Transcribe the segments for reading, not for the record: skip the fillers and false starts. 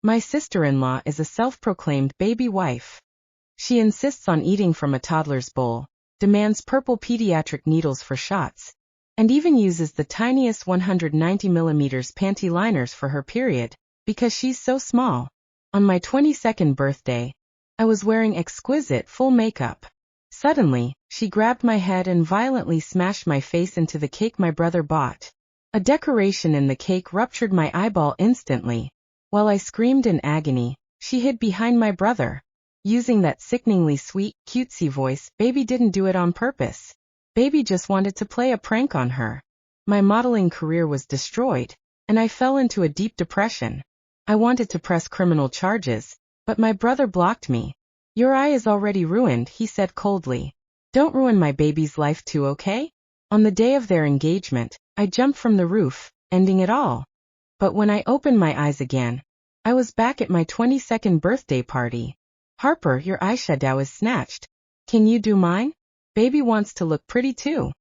My sister-in-law is a self-proclaimed baby wife. She insists on eating from a toddler's bowl, demands purple pediatric needles for shots, and even uses the tiniest 190mm panty liners for her period, because she's so small. On my 22nd birthday, I was wearing exquisite full makeup. Suddenly, she grabbed my head and violently smashed my face into the cake my brother bought. A decoration in the cake ruptured my eyeball instantly. While I screamed in agony, she hid behind my brother. Using that sickeningly sweet, cutesy voice, Baby didn't do it on purpose. Baby just wanted to play a prank on her. My modeling career was destroyed, and I fell into a deep depression. I wanted to press criminal charges, but my brother blocked me. Your eye is already ruined, he said coldly. Don't ruin my baby's life too, okay? On the day of their engagement, I jumped from the roof, ending it all. But when I opened my eyes again, I was back at my 22nd birthday party. Harper, your eyeshadow is snatched. Can you do mine? Baby wants to look pretty too.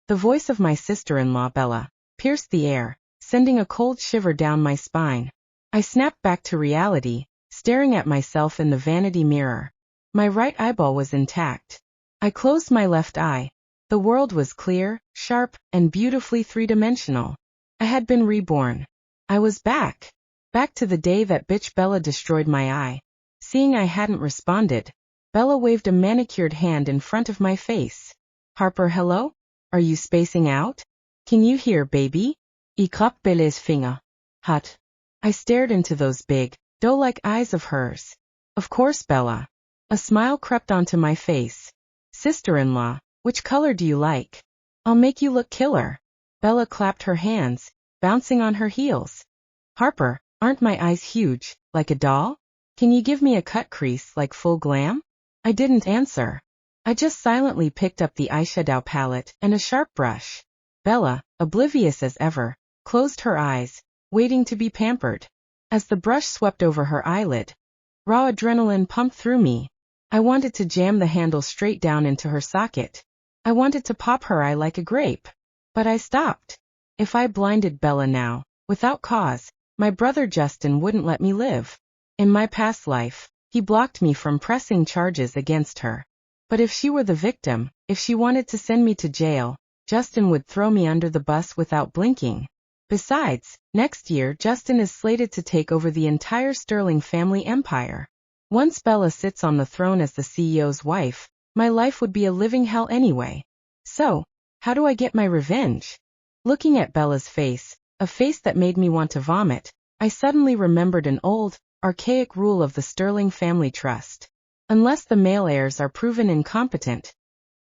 The voice of my sister-in-law Bella pierced the air, sending a cold shiver down my spine. I snapped back to reality, staring at myself in the vanity mirror. My right eyeball was intact. I closed my left eye. The world was clear, sharp, and beautifully three-dimensional. I had been reborn. I was back. Back to the day that bitch Bella destroyed my eye. Seeing I hadn't responded, Bella waved a manicured hand in front of my face. Harper, hello? Are you spacing out? Can you hear, baby? Ich hab Bella's finger. Hot. I stared into those big, doe-like eyes of hers. Of course, Bella. A smile crept onto my face. Sister-in-law, which color do you like? I'll make you look killer. Bella clapped her hands, bouncing on her heels. Harper, aren't my eyes huge, like a doll? Can you give me a cut crease like full glam? I didn't answer. I just silently picked up the eyeshadow palette and a sharp brush. Bella, oblivious as ever, closed her eyes, waiting to be pampered. As the brush swept over her eyelid, raw adrenaline pumped through me. I wanted to jam the handle straight down into her socket. I wanted to pop her eye like a grape. But I stopped. If I blinded Bella now, without cause, my brother Justin wouldn't let me live. In my past life, he blocked me from pressing charges against her. But if she were the victim, if she wanted to send me to jail, Justin would throw me under the bus without blinking. Besides, next year Justin is slated to take over the entire Sterling family empire. Once Bella sits on the throne as the CEO's wife, my life would be a living hell anyway. So, how do I get my revenge? Looking at Bella's face, a face that made me want to vomit, I suddenly remembered an old, archaic rule of the Sterling family trust. Unless the male heirs are proven incompetent,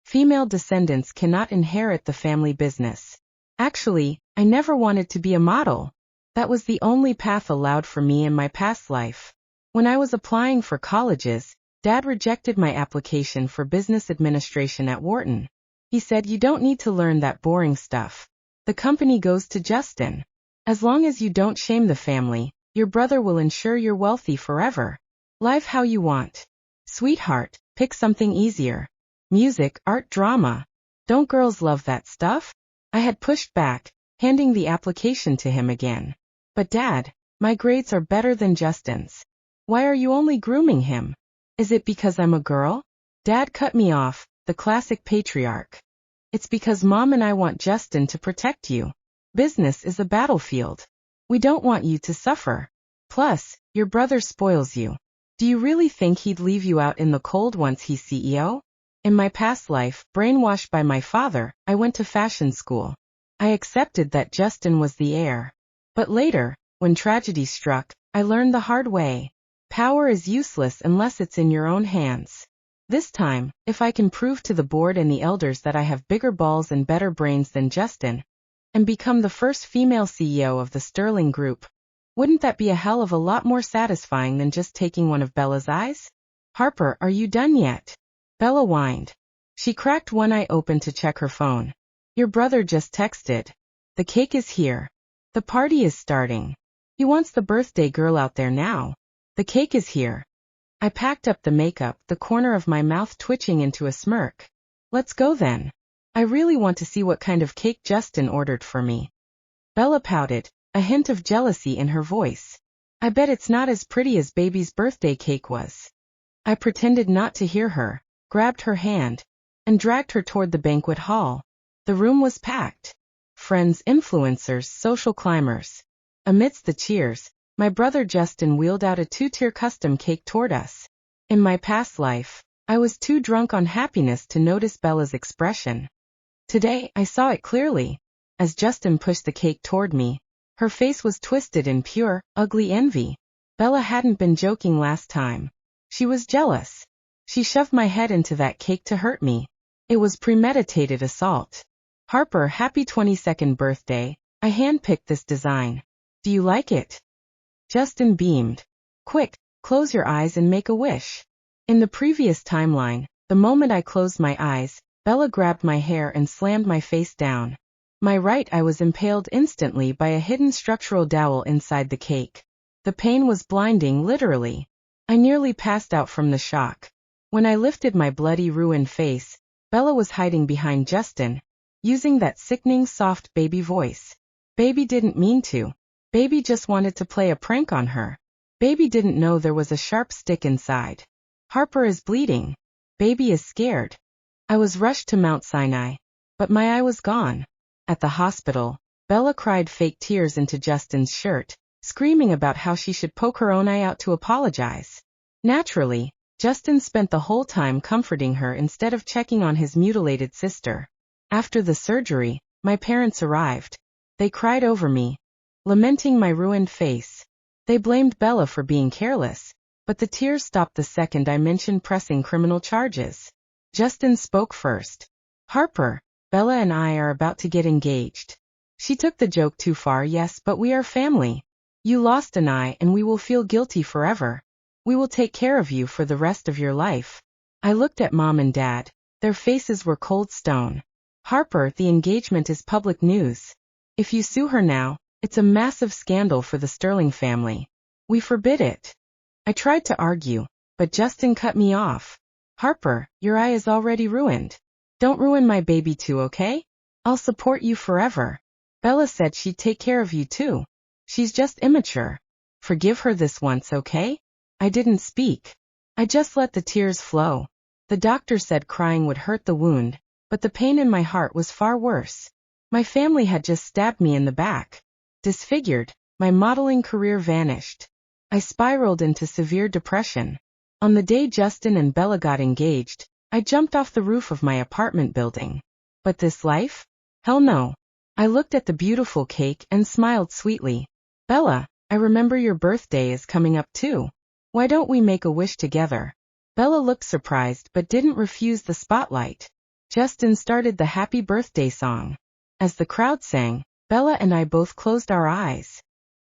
female descendants cannot inherit the family business. Actually, I never wanted to be a model. That was the only path allowed for me in my past life. When I was applying for colleges, Dad rejected my application for business administration at Wharton. He said, you don't need to learn that boring stuff. The company goes to Justin. As long as you don't shame the family, your brother will ensure you're wealthy forever. Live how you want. Sweetheart, pick something easier. Music, art, drama. Don't girls love that stuff? I had pushed back, handing the application to him again. But Dad, my grades are better than Justin's. Why are you only grooming him? Is it because I'm a girl? Dad cut me off, the classic patriarch. It's because Mom and I want Justin to protect you. Business is a battlefield. We don't want you to suffer. Plus, your brother spoils you. Do you really think he'd leave you out in the cold once he's CEO? In my past life, brainwashed by my father, I went to fashion school. I accepted that Justin was the heir. But later, when tragedy struck, I learned the hard way. Power is useless unless it's in your own hands. This time, if I can prove to the board and the elders that I have bigger balls and better brains than Justin, and become the first female CEO of the Sterling Group, wouldn't that be a hell of a lot more satisfying than just taking one of Bella's eyes? Harper, are you done yet? Bella whined. She cracked one eye open to check her phone. Your brother just texted. The cake is here. The party is starting. He wants the birthday girl out there now. The cake is here. I packed up the makeup, the corner of my mouth twitching into a smirk. Let's go then. I really want to see what kind of cake Justin ordered for me. Bella pouted, a hint of jealousy in her voice. I bet it's not as pretty as baby's birthday cake was. I pretended not to hear her, grabbed her hand, and dragged her toward the banquet hall. The room was packed. Friends, influencers, social climbers. Amidst the cheers, my brother Justin wheeled out a 2-tier custom cake toward us. In my past life, I was too drunk on happiness to notice Bella's expression. Today, I saw it clearly. As Justin pushed the cake toward me, her face was twisted in pure, ugly envy. Bella hadn't been joking last time. She was jealous. She shoved my head into that cake to hurt me. It was premeditated assault. Harper, happy 22nd birthday. I handpicked this design. Do you like it? Justin beamed. Quick, close your eyes and make a wish. In the previous timeline, the moment I closed my eyes, Bella grabbed my hair and slammed my face down. My right eye was impaled instantly by a hidden structural dowel inside the cake. The pain was blinding, literally. I nearly passed out from the shock. When I lifted my bloody, ruined face, Bella was hiding behind Justin, using that sickening, soft baby voice. Baby didn't mean to. Baby just wanted to play a prank on her. Baby didn't know there was a sharp stick inside. Harper is bleeding. Baby is scared. I was rushed to Mount Sinai, but my eye was gone. At the hospital, Bella cried fake tears into Justin's shirt, screaming about how she should poke her own eye out to apologize. Naturally, Justin spent the whole time comforting her instead of checking on his mutilated sister. After the surgery, my parents arrived. They cried over me, lamenting my ruined face. They blamed Bella for being careless, but the tears stopped the second I mentioned pressing criminal charges. Justin spoke first. Harper, Bella and I are about to get engaged. She took the joke too far, yes, but we are family. You lost an eye and we will feel guilty forever. We will take care of you for the rest of your life. I looked at Mom and Dad. Their faces were cold stone. Harper, the engagement is public news. If you sue her now, it's a massive scandal for the Sterling family. We forbid it. I tried to argue, but Justin cut me off. Harper, your eye is already ruined. Don't ruin my baby too, okay? I'll support you forever. Bella said she'd take care of you too. She's just immature. Forgive her this once, okay? I didn't speak. I just let the tears flow. The doctor said crying would hurt the wound, but the pain in my heart was far worse. My family had just stabbed me in the back. Disfigured, my modeling career vanished. I spiraled into severe depression. On the day Justin and Bella got engaged, I jumped off the roof of my apartment building. But this life? Hell no. I looked at the beautiful cake and smiled sweetly. Bella, I remember your birthday is coming up too. Why don't we make a wish together? Bella looked surprised but didn't refuse the spotlight. Justin started the happy birthday song. As the crowd sang, Bella and I both closed our eyes.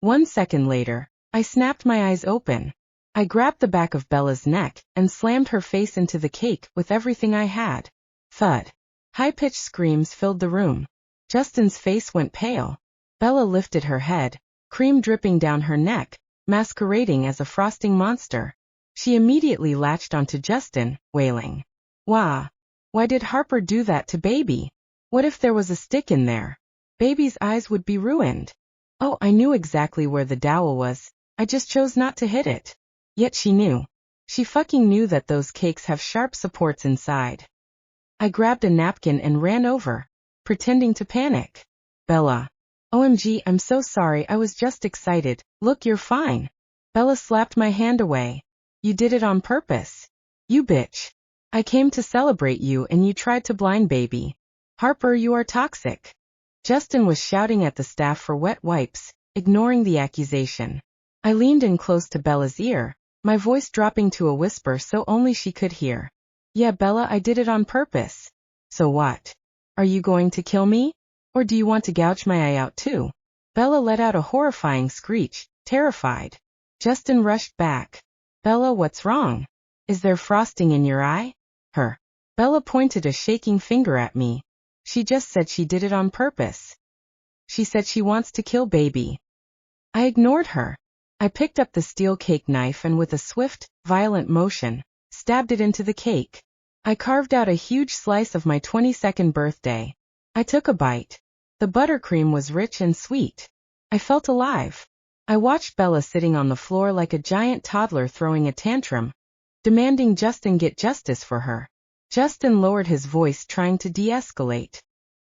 1 second later, I snapped my eyes open. I grabbed the back of Bella's neck and slammed her face into the cake with everything I had. Thud. High-pitched screams filled the room. Justin's face went pale. Bella lifted her head, cream dripping down her neck, masquerading as a frosting monster. She immediately latched onto Justin, wailing. Wah! Why did Harper do that to baby? What if there was a stick in there? Baby's eyes would be ruined. Oh, I knew exactly where the dowel was. I just chose not to hit it. Yet she knew. She fucking knew that those cakes have sharp supports inside. I grabbed a napkin and ran over, pretending to panic. Bella. OMG, I'm so sorry, I was just excited. Look, you're fine. Bella slapped my hand away. You did it on purpose. You bitch. I came to celebrate you and you tried to blind baby. Harper, you are toxic. Justin was shouting at the staff for wet wipes, ignoring the accusation. I leaned in close to Bella's ear, my voice dropping to a whisper so only she could hear. Yeah, Bella, I did it on purpose. So what? Are you going to kill me? Or do you want to gouge my eye out too? Bella let out a horrifying screech, terrified. Justin rushed back. Bella, what's wrong? Is there frosting in your eye? Her. Bella pointed a shaking finger at me. She just said she did it on purpose. She said she wants to kill baby. I ignored her. I picked up the steel cake knife and with a swift, violent motion, stabbed it into the cake. I carved out a huge slice of my 22nd birthday. I took a bite. The buttercream was rich and sweet. I felt alive. I watched Bella sitting on the floor like a giant toddler throwing a tantrum, demanding Justin get justice for her. Justin lowered his voice, trying to de-escalate.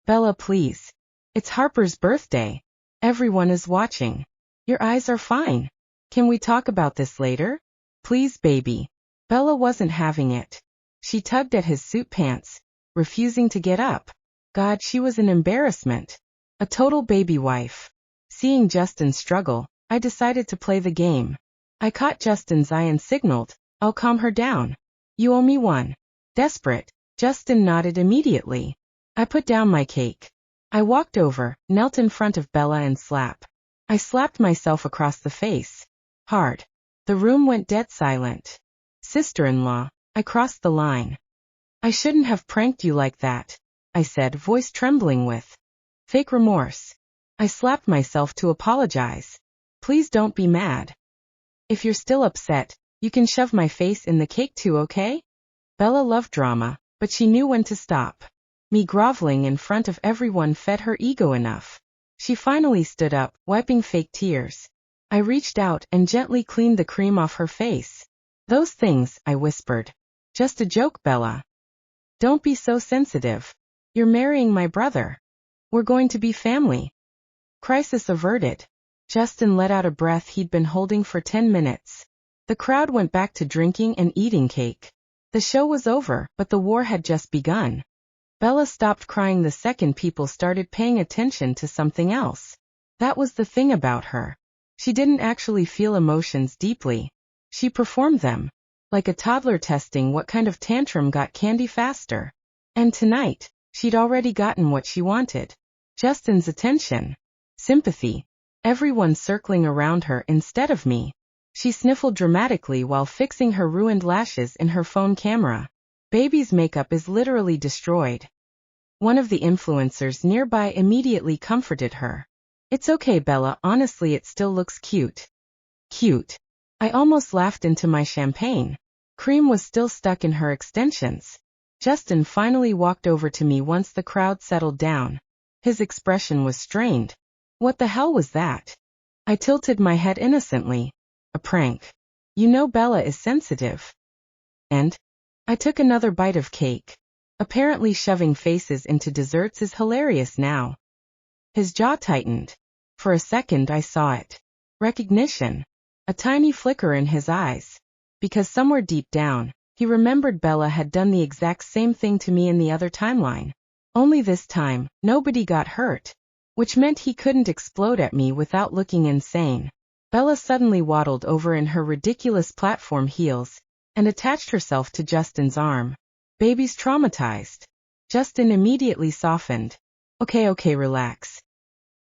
Bella, please. It's Harper's birthday. Everyone is watching. Your eyes are fine. Can we talk about this later? Please, baby. Bella wasn't having it. She tugged at his suit pants, refusing to get up. God, she was an embarrassment. A total baby wife. Seeing Justin struggle, I decided to play the game. I caught Justin's eye and signaled, I'll calm her down. You owe me one. Desperate, Justin nodded immediately. I put down my cake. I walked over, knelt in front of Bella and I slapped myself across the face. Hard. The room went dead silent. Sister-in-law, I crossed the line. I shouldn't have pranked you like that, I said, voice trembling with fake remorse. I slapped myself to apologize. Please don't be mad. If you're still upset, you can shove my face in the cake too, okay? Bella loved drama, but she knew when to stop. Me groveling in front of everyone fed her ego enough. She finally stood up, wiping fake tears. I reached out and gently cleaned the cream off her face. Those things, I whispered. Just a joke, Bella. Don't be so sensitive. You're marrying my brother. We're going to be family. Crisis averted. Justin let out a breath he'd been holding for 10 minutes. The crowd went back to drinking and eating cake. The show was over, but the war had just begun. Bella stopped crying the second people started paying attention to something else. That was the thing about her. She didn't actually feel emotions deeply. She performed them. Like a toddler testing what kind of tantrum got candy faster. And tonight, she'd already gotten what she wanted. Justin's attention. Sympathy. Everyone circling around her instead of me. She sniffled dramatically while fixing her ruined lashes in her phone camera. Baby's makeup is literally destroyed. One of the influencers nearby immediately comforted her. It's okay, Bella, honestly it still looks cute. Cute. I almost laughed into my champagne. Cream was still stuck in her extensions. Justin finally walked over to me once the crowd settled down. His expression was strained. What the hell was that? I tilted my head innocently. A prank. You know Bella is sensitive. And? I took another bite of cake. Apparently shoving faces into desserts is hilarious now. His jaw tightened. For a second I saw it. Recognition. A tiny flicker in his eyes. Because somewhere deep down, he remembered Bella had done the exact same thing to me in the other timeline. Only this time, nobody got hurt. Which meant he couldn't explode at me without looking insane. Bella suddenly waddled over in her ridiculous platform heels and attached herself to Justin's arm. Baby's traumatized. Justin immediately softened. Okay, relax.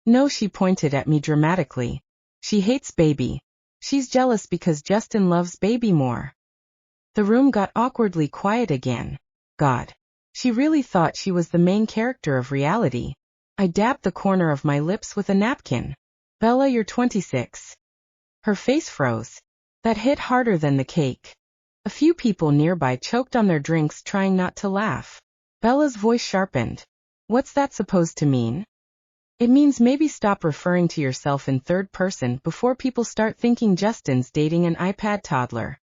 No, she pointed at me dramatically. She hates baby. She's jealous because Justin loves baby more. The room got awkwardly quiet again. God. She really thought she was the main character of reality. I dabbed the corner of my lips with a napkin. Bella, you're 26. Her face froze. That hit harder than the cake. A few people nearby choked on their drinks trying not to laugh. Bella's voice sharpened. What's that supposed to mean? It means maybe stop referring to yourself in third person before people start thinking Justin's dating an iPad toddler.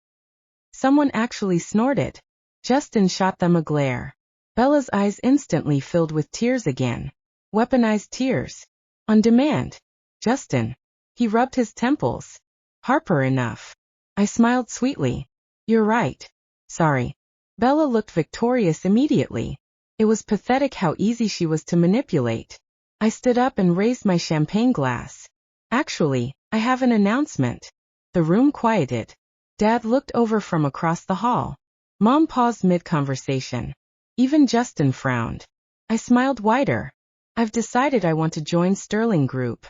Someone actually snorted. Justin shot them a glare. Bella's eyes instantly filled with tears again. Weaponized tears. On demand. Justin. He rubbed his temples. Harper, enough. I smiled sweetly. You're right. Sorry. Bella looked victorious immediately. It was pathetic how easy she was to manipulate. I stood up and raised my champagne glass. Actually, I have an announcement. The room quieted. Dad looked over from across the hall. Mom paused mid-conversation. Even Justin frowned. I smiled wider. I've decided I want to join Sterling Group.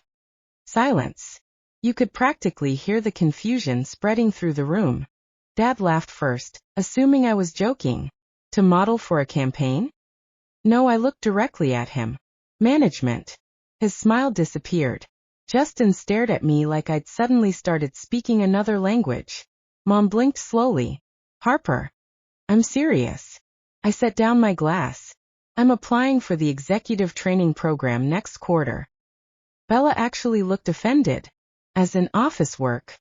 Silence. You could practically hear the confusion spreading through the room. Dad laughed first, assuming I was joking. To model for a campaign? No, I looked directly at him. Management. His smile disappeared. Justin stared at me like I'd suddenly started speaking another language. Mom blinked slowly. Harper. I'm serious. I set down my glass. I'm applying for the executive training program next quarter. Bella actually looked offended. As in office work.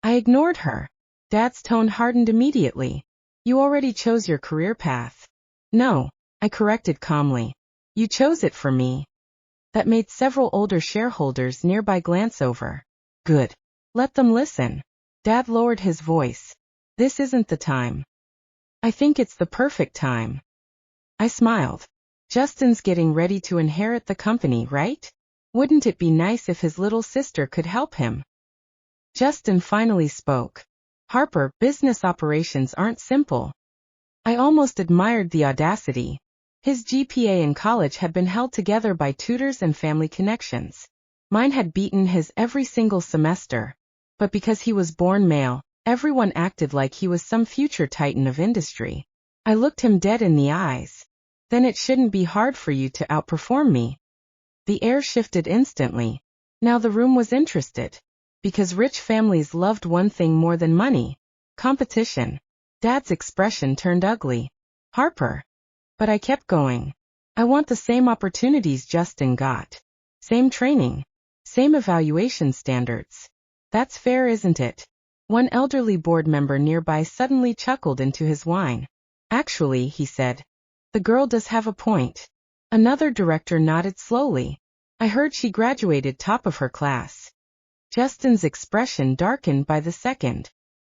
I ignored her. Dad's tone hardened immediately. You already chose your career path. No, I corrected calmly. You chose it for me. That made several older shareholders nearby glance over. Good. Let them listen. Dad lowered his voice. This isn't the time. I think it's the perfect time. I smiled. Justin's getting ready to inherit the company, right? Wouldn't it be nice if his little sister could help him? Justin finally spoke. Harper, business operations aren't simple. I almost admired the audacity. His GPA in college had been held together by tutors and family connections. Mine had beaten his every single semester. But because he was born male, everyone acted like he was some future titan of industry. I looked him dead in the eyes. Then it shouldn't be hard for you to outperform me. The air shifted instantly. Now the room was interested. Because rich families loved one thing more than money. Competition. Dad's expression turned ugly. Harper. But I kept going. I want the same opportunities Justin got. Same training. Same evaluation standards. That's fair, isn't it? One elderly board member nearby suddenly chuckled into his wine. Actually, he said, the girl does have a point. Another director nodded slowly. I heard she graduated top of her class. Justin's expression darkened by the second.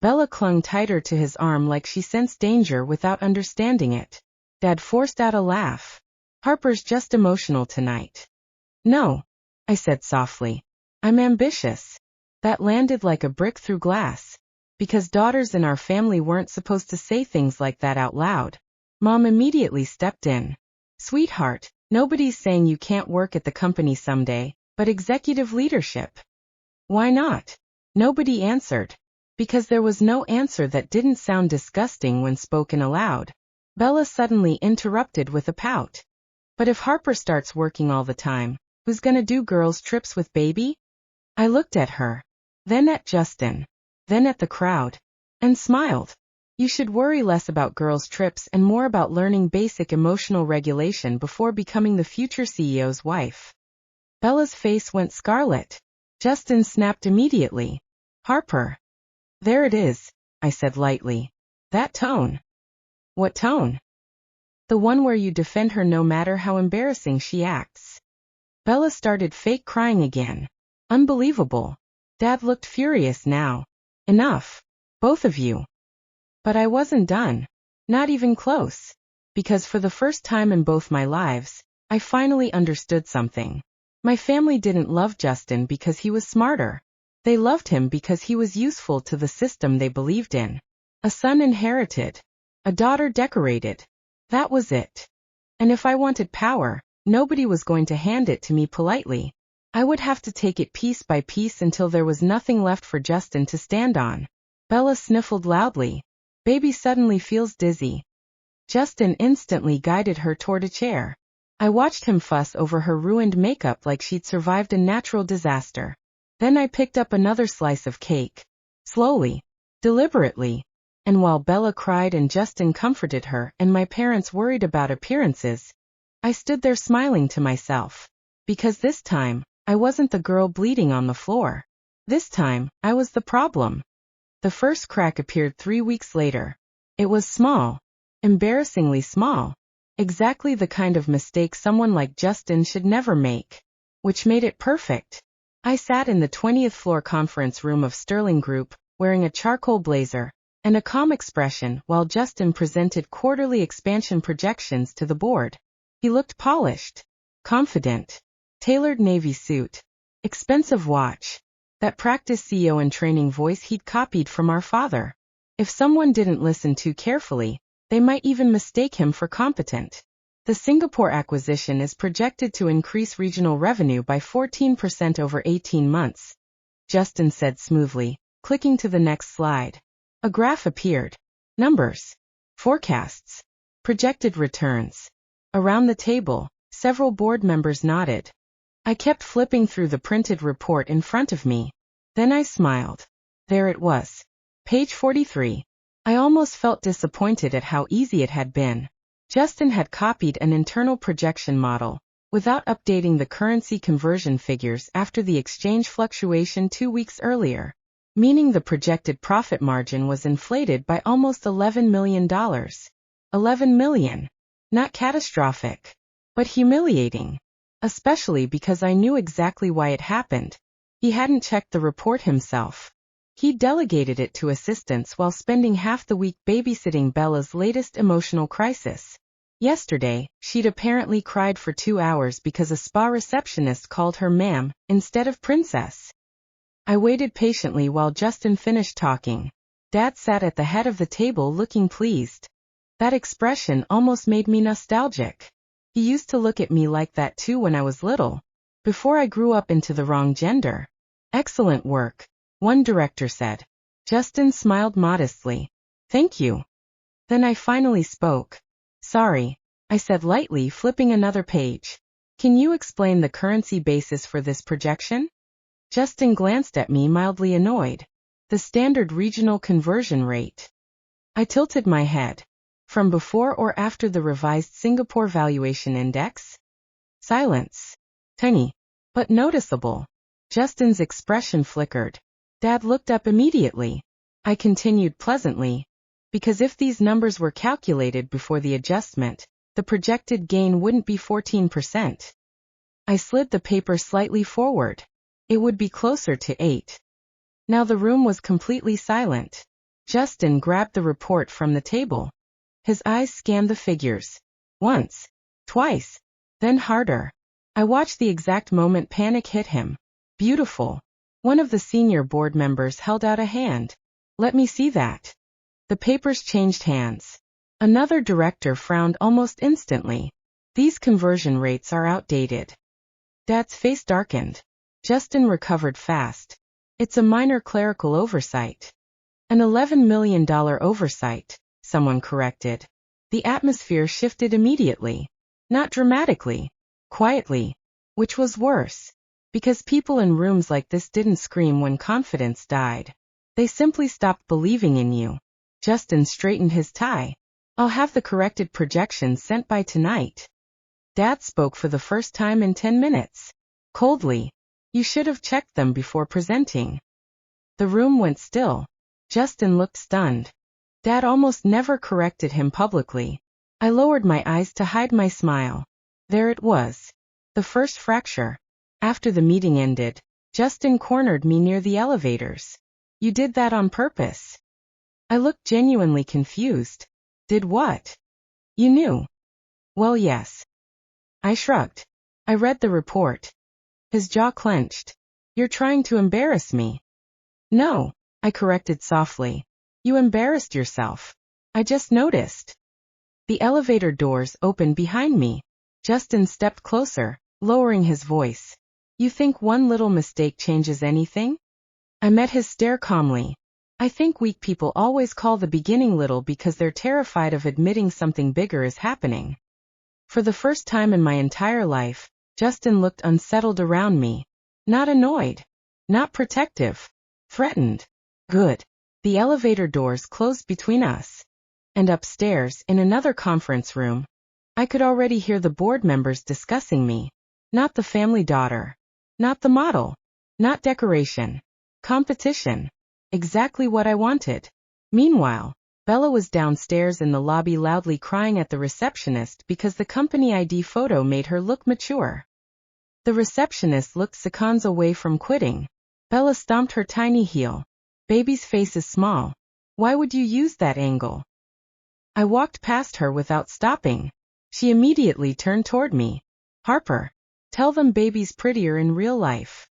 Bella clung tighter to his arm like she sensed danger without understanding it. Dad forced out a laugh. Harper's just emotional tonight. No, I said softly. I'm ambitious. That landed like a brick through glass. Because daughters in our family weren't supposed to say things like that out loud. Mom immediately stepped in. Sweetheart, nobody's saying you can't work at the company someday, but executive leadership. Why not? Nobody answered. Because there was no answer that didn't sound disgusting when spoken aloud. Bella suddenly interrupted with a pout. But if Harper starts working all the time, who's gonna do girls' trips with baby? I looked at her. Then at Justin. Then at the crowd. And smiled. You should worry less about girls' trips and more about learning basic emotional regulation before becoming the future CEO's wife. Bella's face went scarlet. Justin snapped immediately. Harper. There it is, I said lightly. That tone. What tone? The one where you defend her no matter how embarrassing she acts. Bella started fake crying again. Unbelievable. Dad looked furious now. Enough. Both of you. But I wasn't done. Not even close. Because for the first time in both my lives, I finally understood something. My family didn't love Justin because he was smarter. They loved him because he was useful to the system they believed in. A son inherited. A daughter decorated. That was it. And if I wanted power, nobody was going to hand it to me politely. I would have to take it piece by piece until there was nothing left for Justin to stand on. Bella sniffled loudly. Baby suddenly feels dizzy. Justin instantly guided her toward a chair. I watched him fuss over her ruined makeup like she'd survived a natural disaster. Then I picked up another slice of cake. Slowly. Deliberately. And while Bella cried and Justin comforted her and my parents worried about appearances, I stood there smiling to myself. Because this time, I wasn't the girl bleeding on the floor. This time, I was the problem. The first crack appeared 3 weeks later. It was small. Embarrassingly small. Exactly the kind of mistake someone like Justin should never make. Which made it perfect. I sat in the 20th floor conference room of Sterling Group, wearing a charcoal blazer, and a calm expression while Justin presented quarterly expansion projections to the board. He looked polished. Confident. Tailored navy suit. Expensive watch. That practice CEO and training voice he'd copied from our father. If someone didn't listen too carefully, they might even mistake him for competent. The Singapore acquisition is projected to increase regional revenue by 14% over 18 months. Justin said smoothly, clicking to the next slide. A graph appeared. Numbers. Forecasts. Projected returns. Around the table, several board members nodded. I kept flipping through the printed report in front of me. Then I smiled. There it was. Page 43. I almost felt disappointed at how easy it had been. Justin had copied an internal projection model, without updating the currency conversion figures after the exchange fluctuation 2 weeks earlier, meaning the projected profit margin was inflated by almost $11 million. $11 million. Not catastrophic, but humiliating. Especially because I knew exactly why it happened. He hadn't checked the report himself. He delegated it to assistants while spending half the week babysitting Bella's latest emotional crisis. Yesterday, she'd apparently cried for 2 hours because a spa receptionist called her ma'am instead of princess. I waited patiently while Justin finished talking. Dad sat at the head of the table looking pleased. That expression almost made me nostalgic. He used to look at me like that too when I was little, before I grew up into the wrong gender. Excellent work, one director said. Justin smiled modestly. Thank you. Then I finally spoke. Sorry, I said lightly, flipping another page. Can you explain the currency basis for this projection? Justin glanced at me, mildly annoyed. The standard regional conversion rate. I tilted my head. From before or after the revised Singapore Valuation Index? Silence. Tiny, but noticeable. Justin's expression flickered. Dad looked up immediately. I continued pleasantly. Because if these numbers were calculated before the adjustment, the projected gain wouldn't be 14%. I slid the paper slightly forward. It would be closer to 8. Now the room was completely silent. Justin grabbed the report from the table. His eyes scanned the figures. Once, twice, then harder. I watched the exact moment panic hit him. Beautiful. One of the senior board members held out a hand. Let me see that. The papers changed hands. Another director frowned almost instantly. These conversion rates are outdated. Dad's face darkened. Justin recovered fast. It's a minor clerical oversight. An $11 million oversight, someone corrected. The atmosphere shifted immediately. Not dramatically. Quietly. Which was worse. Because people in rooms like this didn't scream when confidence died. They simply stopped believing in you. Justin straightened his tie. I'll have the corrected projections sent by tonight. Dad spoke for the first time in 10 minutes. Coldly. You should have checked them before presenting. The room went still. Justin looked stunned. Dad almost never corrected him publicly. I lowered my eyes to hide my smile. There it was. The first fracture. After the meeting ended, Justin cornered me near the elevators. You did that on purpose. I looked genuinely confused. Did what? You knew. Well, yes. I shrugged. I read the report. His jaw clenched. You're trying to embarrass me. No, I corrected softly. You embarrassed yourself. I just noticed. The elevator doors opened behind me. Justin stepped closer, lowering his voice. You think one little mistake changes anything? I met his stare calmly. I think weak people always call the beginning little because they're terrified of admitting something bigger is happening. For the first time in my entire life, Justin looked unsettled around me. Not annoyed. Not protective. Threatened. Good. The elevator doors closed between us. And upstairs, in another conference room, I could already hear the board members discussing me. Not the family daughter. Not the model. Not decoration. Competition. Exactly what I wanted. Meanwhile, Bella was downstairs in the lobby loudly crying at the receptionist because the company ID photo made her look mature. The receptionist looked seconds away from quitting. Bella stomped her tiny heel. Baby's face is small. Why would you use that angle? I walked past her without stopping. She immediately turned toward me. Harper, tell them baby's prettier in real life.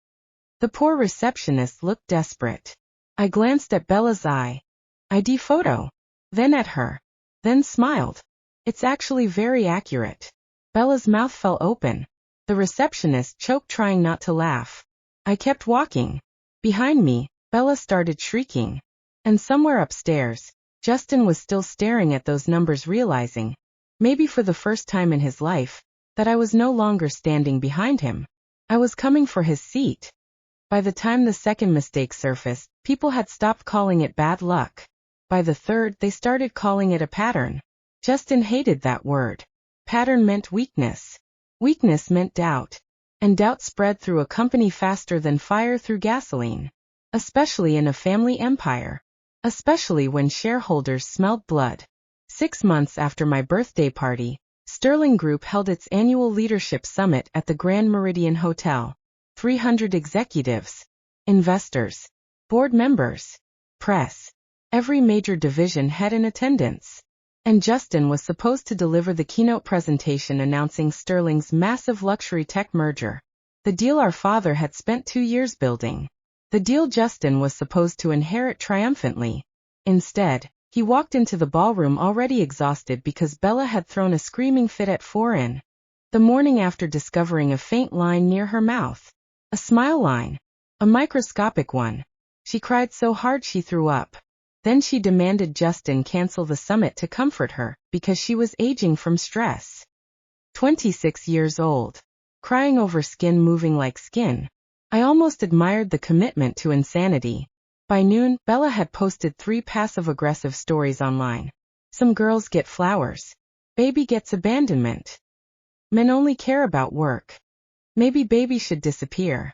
The poor receptionist looked desperate. I glanced at Bella's ID photo. Then at her. Then smiled. It's actually very accurate. Bella's mouth fell open. The receptionist choked, trying not to laugh. I kept walking. Behind me, Bella started shrieking. And somewhere upstairs, Justin was still staring at those numbers, realizing, maybe for the first time in his life, that I was no longer standing behind him. I was coming for his seat. By the time the second mistake surfaced, people had stopped calling it bad luck. By the third, they started calling it a pattern. Justin hated that word. Pattern meant weakness. Weakness meant doubt. And doubt spread through a company faster than fire through gasoline. Especially in a family empire. Especially when shareholders smelled blood. 6 months after my birthday party, Sterling Group held its annual leadership summit at the Grand Meridian Hotel. 300 executives, investors, board members, press. Every major division head in attendance. And Justin was supposed to deliver the keynote presentation announcing Sterling's massive luxury tech merger. The deal our father had spent 2 years building. The deal Justin was supposed to inherit triumphantly. Instead, he walked into the ballroom already exhausted because Bella had thrown a screaming fit at 4 in the morning after discovering a faint line near her mouth. A smile line. A microscopic one. She cried so hard she threw up. Then she demanded Justin cancel the summit to comfort her, because she was aging from stress. 26 years old. Crying over skin moving like skin. I almost admired the commitment to insanity. By noon, Bella had posted 3 passive-aggressive stories online. Some girls get flowers. Baby gets abandonment. Men only care about work. Maybe baby should disappear.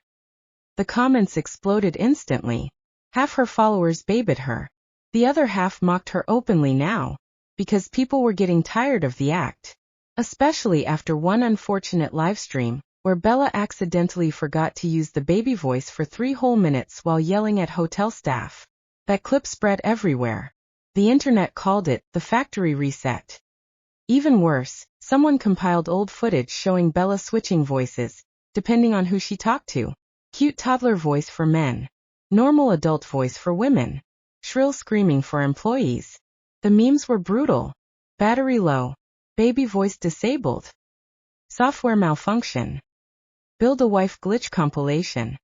The comments exploded instantly. Half her followers babed her. The other half mocked her openly now, because people were getting tired of the act. Especially after one unfortunate livestream, where Bella accidentally forgot to use the baby voice for 3 whole minutes while yelling at hotel staff. That clip spread everywhere. The internet called it the factory reset. Even worse, someone compiled old footage showing Bella switching voices, depending on who she talked to. Cute toddler voice for men. Normal adult voice for women. Shrill screaming for employees. The memes were brutal. Battery low. Baby voice disabled. Software malfunction. Build a wife glitch compilation.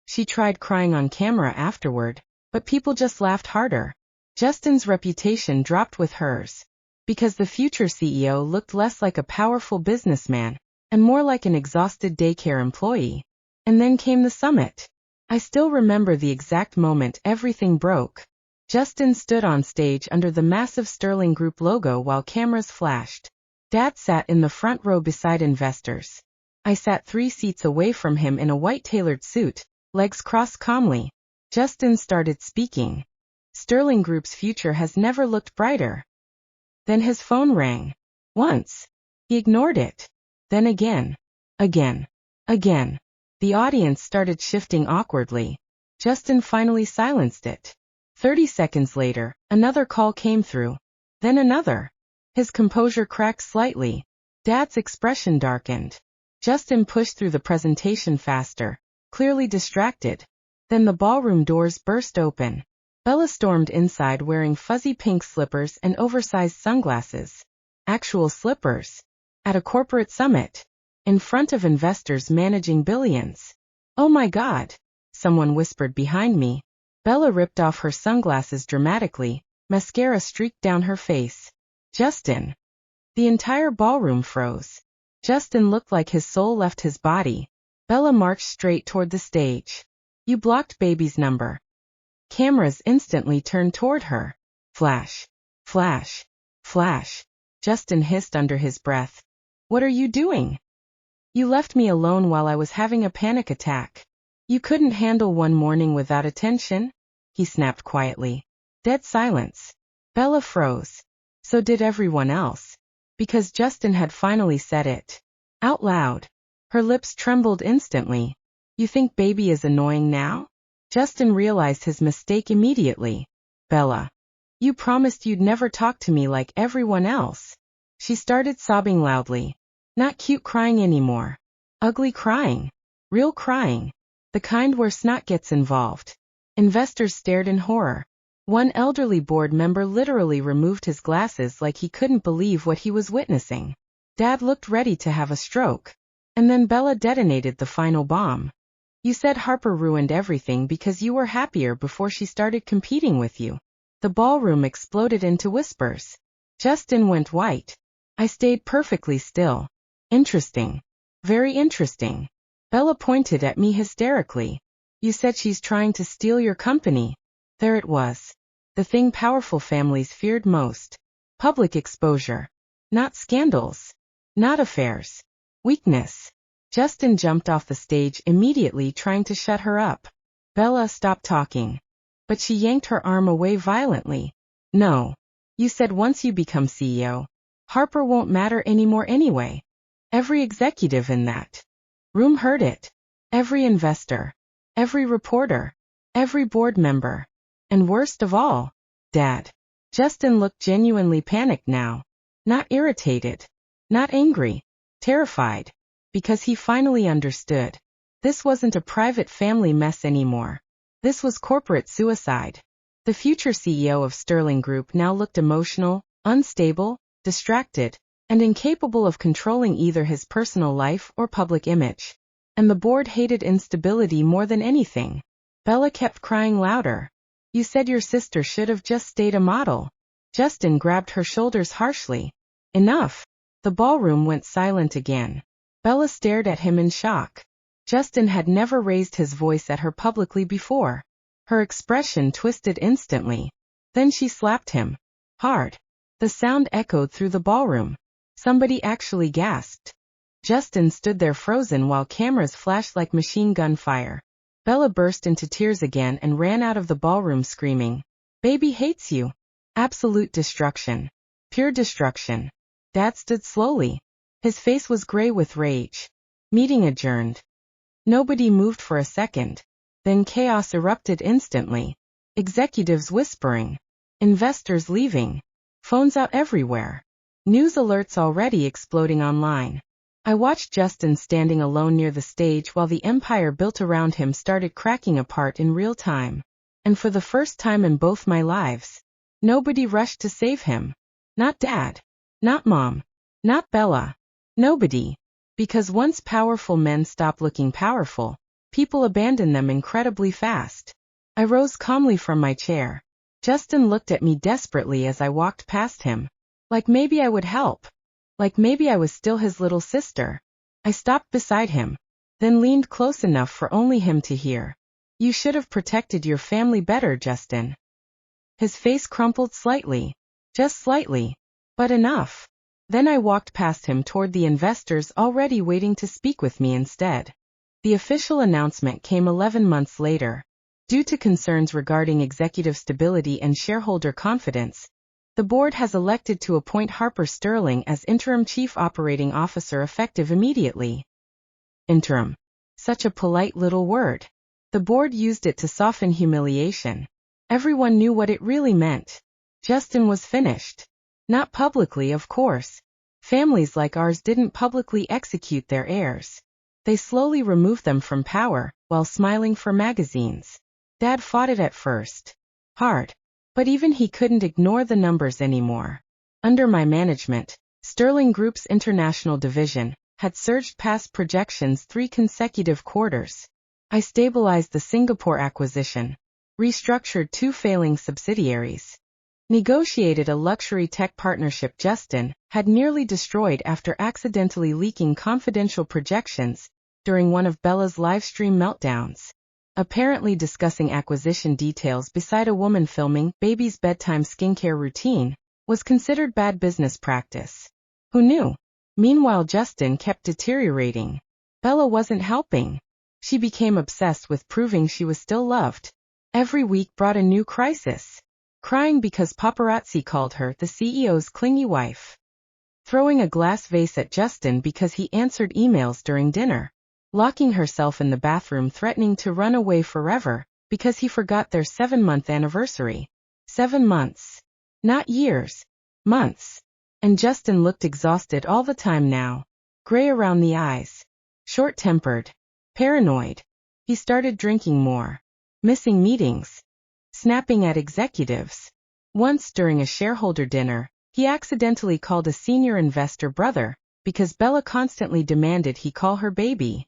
She tried crying on camera afterward, but people just laughed harder. Justin's reputation dropped with hers. Because the future CEO looked less like a powerful businessman, and more like an exhausted daycare employee. And then came the summit. I still remember the exact moment everything broke. Justin stood on stage under the massive Sterling Group logo while cameras flashed. Dad sat in the front row beside investors. I sat 3 seats away from him in a white tailored suit, legs crossed calmly. Justin started speaking. Sterling Group's future has never looked brighter. Then his phone rang. Once. He ignored it. Then again. Again. Again. The audience started shifting awkwardly. Justin finally silenced it. 30 seconds later, another call came through. Then another. His composure cracked slightly. Dad's expression darkened. Justin pushed through the presentation faster, clearly distracted. Then the ballroom doors burst open. Bella stormed inside wearing fuzzy pink slippers and oversized sunglasses. Actual slippers. At a corporate summit. In front of investors managing billions. Oh my God, someone whispered behind me. Bella ripped off her sunglasses dramatically, mascara streaked down her face. Justin. The entire ballroom froze. Justin looked like his soul left his body. Bella marched straight toward the stage. You blocked baby's number. Cameras instantly turned toward her. Flash. Flash. Flash. Justin hissed under his breath. What are you doing? You left me alone while I was having a panic attack. You couldn't handle one morning without attention? He snapped quietly. Dead silence. Bella froze. So did everyone else. Because Justin had finally said it. Out loud. Her lips trembled instantly. You think baby is annoying now? Justin realized his mistake immediately. Bella. You promised you'd never talk to me like everyone else. She started sobbing loudly. Not cute crying anymore. Ugly crying. Real crying. The kind where snot gets involved. Investors stared in horror. One elderly board member literally removed his glasses like he couldn't believe what he was witnessing. Dad looked ready to have a stroke. And then Bella detonated the final bomb. You said Harper ruined everything because you were happier before she started competing with you. The ballroom exploded into whispers. Justin went white. I stayed perfectly still. Interesting. Very interesting. Bella pointed at me hysterically. You said she's trying to steal your company. There it was. The thing powerful families feared most. Public exposure. Not scandals. Not affairs. Weakness. Justin jumped off the stage immediately, trying to shut her up. Bella stopped talking. But she yanked her arm away violently. No. You said once you become CEO, Harper won't matter anymore anyway. Every executive in that room heard it. Every investor. Every reporter. Every board member. And worst of all, Dad. Justin looked genuinely panicked now. Not irritated. Not angry. Terrified. Because he finally understood. This wasn't a private family mess anymore. This was corporate suicide. The future CEO of Sterling Group now looked emotional, unstable, distracted, and incapable of controlling either his personal life or public image. And the board hated instability more than anything. Bella kept crying louder. You said your sister should have just stayed a model. Justin grabbed her shoulders harshly. Enough. The ballroom went silent again. Bella stared at him in shock. Justin had never raised his voice at her publicly before. Her expression twisted instantly. Then she slapped him. Hard. The sound echoed through the ballroom. Somebody actually gasped. Justin stood there frozen while cameras flashed like machine gun fire. Bella burst into tears again and ran out of the ballroom screaming. Baby hates you. Absolute destruction. Pure destruction. Dad stood slowly. His face was gray with rage. Meeting adjourned. Nobody moved for a second. Then chaos erupted instantly. Executives whispering. Investors leaving. Phones out everywhere. News alerts already exploding online. I watched Justin standing alone near the stage while the empire built around him started cracking apart in real time. And for the first time in both my lives, nobody rushed to save him. Not Dad. Not Mom. Not Bella. Nobody. Because once powerful men stop looking powerful, people abandon them incredibly fast. I rose calmly from my chair. Justin looked at me desperately as I walked past him. Like maybe I would help. Like maybe I was still his little sister. I stopped beside him, then leaned close enough for only him to hear. You should have protected your family better, Justin. His face crumpled slightly. Just slightly. But enough. Then I walked past him toward the investors already waiting to speak with me instead. The official announcement came 11 months later. Due to concerns regarding executive stability and shareholder confidence, the board has elected to appoint Harper Sterling as interim chief operating officer effective immediately. Interim. Such a polite little word. The board used it to soften humiliation. Everyone knew what it really meant. Justin was finished. Not publicly, of course. Families like ours didn't publicly execute their heirs. They slowly removed them from power, while smiling for magazines. Dad fought it at first. Hard. But even he couldn't ignore the numbers anymore. Under my management, Sterling Group's international division had surged past projections 3 consecutive quarters. I stabilized the Singapore acquisition, restructured 2 failing subsidiaries, negotiated a luxury tech partnership Justin had nearly destroyed after accidentally leaking confidential projections during one of Bella's livestream meltdowns. Apparently discussing acquisition details beside a woman filming baby's bedtime skincare routine was considered bad business practice. Who knew? Meanwhile, Justin kept deteriorating. Bella wasn't helping. She became obsessed with proving she was still loved. Every week brought a new crisis. Crying because paparazzi called her the CEO's clingy wife. Throwing a glass vase at Justin because he answered emails during dinner. Locking herself in the bathroom, threatening to run away forever because he forgot their 7-month anniversary. 7 months. Not years. Months. And Justin looked exhausted all the time now. Gray around the eyes. Short-tempered. Paranoid. He started drinking more. Missing meetings. Snapping at executives. Once during a shareholder dinner, he accidentally called a senior investor brother because Bella constantly demanded he call her baby.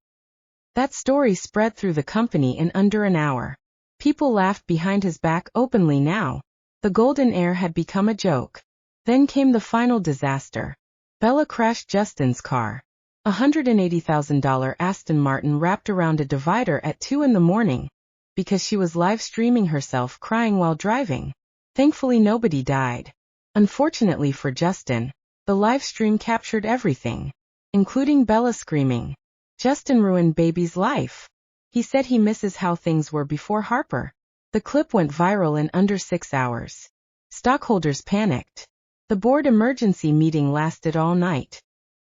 That story spread through the company in under an hour. People laughed behind his back openly now. The golden heir had become a joke. Then came the final disaster. Bella crashed Justin's car. A $180,000 Aston Martin wrapped around a divider at 2 in the morning because she was live streaming herself crying while driving. Thankfully nobody died. Unfortunately for Justin, the live stream captured everything. including Bella screaming, "Justin ruined baby's life. He said he misses how things were before Harper." The clip went viral in under 6 hours. Stockholders panicked. The board emergency meeting lasted all night.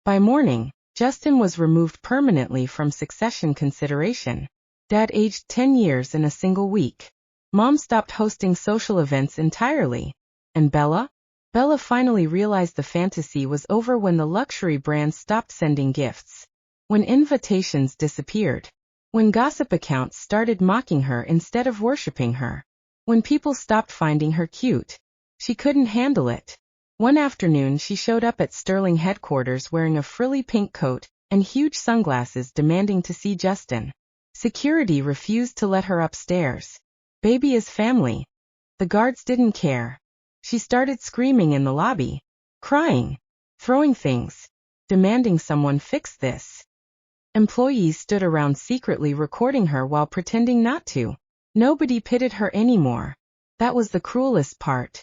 By morning, Justin was removed permanently from succession consideration. Dad aged 10 years in a single week. Mom stopped hosting social events entirely. And Bella? Bella finally realized the fantasy was over when the luxury brands stopped sending gifts. When invitations disappeared. When gossip accounts started mocking her instead of worshiping her. When people stopped finding her cute. She couldn't handle it. One afternoon she showed up at Sterling headquarters wearing a frilly pink coat and huge sunglasses demanding to see Justin. Security refused to let her upstairs. Baby is family. The guards didn't care. She started screaming in the lobby. Crying. Throwing things. Demanding someone fix this. Employees stood around secretly recording her while pretending not to. Nobody pitied her anymore. That was the cruelest part.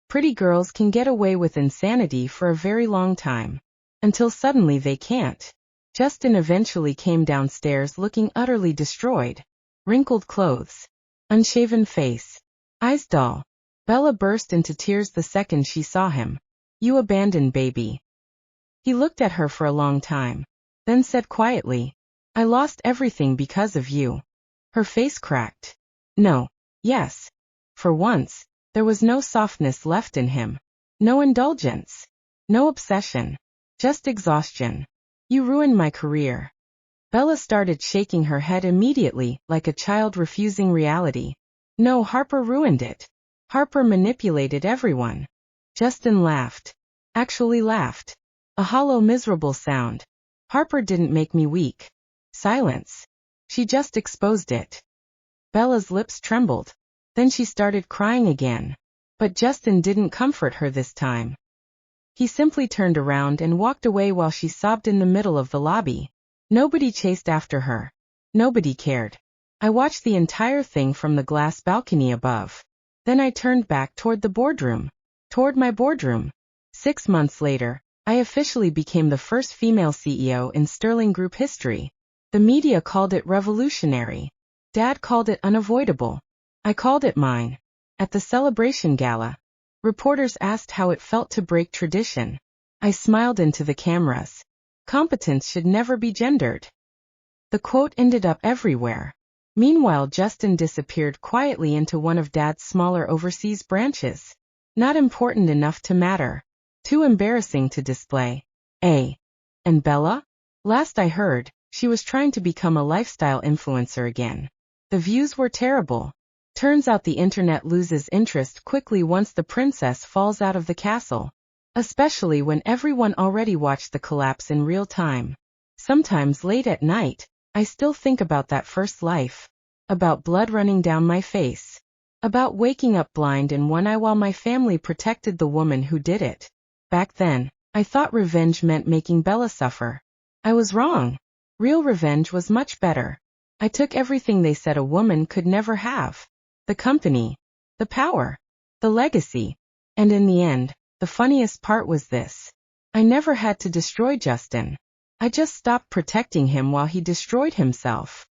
Pretty girls can get away with insanity for a very long time. Until suddenly they can't. Justin eventually came downstairs looking utterly destroyed. Wrinkled clothes. Unshaven face. Eyes dull. Bella burst into tears the second she saw him. "You abandoned baby." He looked at her for a long time. Then said quietly, "I lost everything because of you." Her face cracked. No. Yes. For once, there was no softness left in him. No indulgence. No obsession. Just exhaustion. "You ruined my career." Bella started shaking her head immediately, like a child refusing reality. No, Harper ruined it. Harper manipulated everyone. Justin laughed. Actually laughed. A hollow, miserable sound. "Harper didn't make me weak." Silence. She just exposed it. Bella's lips trembled. Then she started crying again. But Justin didn't comfort her this time. He simply turned around and walked away while she sobbed in the middle of the lobby. Nobody chased after her. Nobody cared. I watched the entire thing from the glass balcony above. Then I turned back toward the boardroom. Toward my boardroom. 6 months later, I officially became the first female CEO in Sterling Group history. The media called it revolutionary. Dad called it unavoidable. I called it mine. At the celebration gala, reporters asked how it felt to break tradition. I smiled into the cameras. Competence should never be gendered. The quote ended up everywhere. Meanwhile, Justin disappeared quietly into one of Dad's smaller overseas branches. Not important enough to matter. Too embarrassing to display. And Bella? Last I heard, she was trying to become a lifestyle influencer again. The views were terrible. Turns out the internet loses interest quickly once the princess falls out of the castle. Especially when everyone already watched the collapse in real time. Sometimes late at night, I still think about that first life. About blood running down my face. About waking up blind in one eye while my family protected the woman who did it. Back then, I thought revenge meant making Bella suffer. I was wrong. Real revenge was much better. I took everything they said a woman could never have. The company. The power. The legacy. And in the end, the funniest part was this. I never had to destroy Justin. I just stopped protecting him while he destroyed himself.